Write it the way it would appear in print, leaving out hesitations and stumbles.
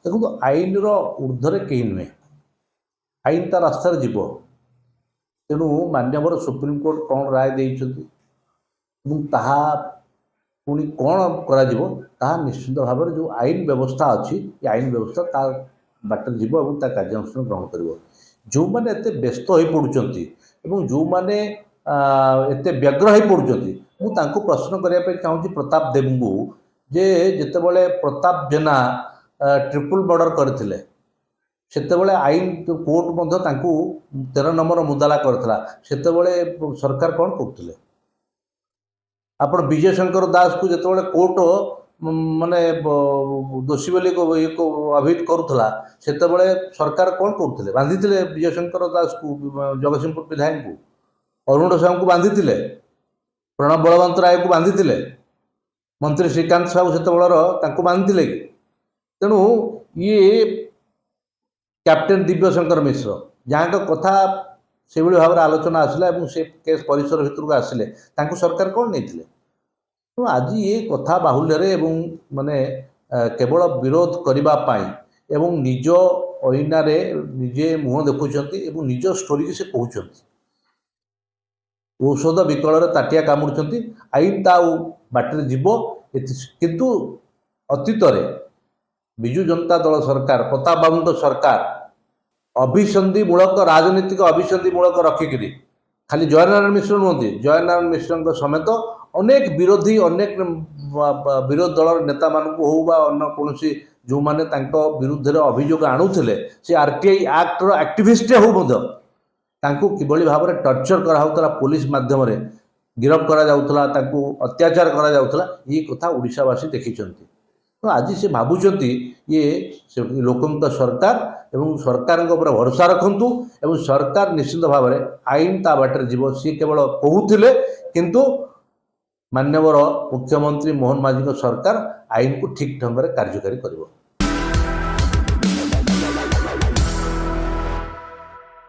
देखो आईन ऊर्ध्वे कहीं नुहे आईन ता रास्तार जीव तेणु मान्यवर सुप्रीमकोर्ट कौन राय देइछन्ति ताहा पुणी कौन करा निश्चित भाव में जो आईन व्यवस्था अच्छी ये आईन व्यवस्था ता बाटर जीव और कार्यानुष्ठान ग्रहण कर जो मैंने एत व्यस्त हो पड़ुंट जो मैंने एत व्यग्र हो पड़ुंट मुझे प्रश्न करने चाहूँगी प्रताप देव जे जितेबाला प्रताप जेना ट्रिपल मर्डर करते सेतेबले आईन कोर्ट 13 नंबर मुदाला करता सेतेबले सरकार कौन करते आपण विजय शंकर दास को जितेबाला कोर्ट माने दोषी बोली अभिहित करुला सेतेबले सरकार कौन करते बांधी विजय शंकर दास को जगतसिंहपुर विधायक को अरुण साहू को बांधी प्रणब बलवंत राय को बांधी मंत्री श्रीकांत साहू से बांधी कि तेणु ये कैप्टेन दिव्यशंकर मिश्र जहाँ कथा से भाव में आलोचना आसला से केस परिसर भितर को आसिले सरकार कौन नहीं तो आज ये कथा बाहुल्य माने केवल विरोध करने एवं निज अइनारे निजे मुह देखुंट निज स्टोरी की से कहते औषध विकल ताटिया कामुड़ आईन ता बाटर जीव किंतु अतीत विजु जनता दल सरकार प्रताप बाबू सरकार अभिसंधि मूलक राजनीतिक अभिसंधि मूलक रखिकी खाली जयनारायण मिश्र नुहति जयनारायण मिश्र समेत अनेक विरोधी अनेक विरोध दल नेता मान हो कौन जो मैंने विरुद्ध अभियोग आणुले से आरटीआई एक्टर एक्टिविस्ट हो किभली भाव में टर्चर कराला पुलिस माध्यम गिरफ करा अत्याचार करा ये कथा ओडिशावासी देखी तो आज से भावुं ये लोक सरकार एवं सरकार भरोसा रखु एवं सरकार निश्चित भाव में आईन ता बाटर जीव सी केवल कहते किंतु मान्यवर मुख्यमंत्री मोहन माझी सरकार आईन को ठीक ढंग से कार्यकारी कर।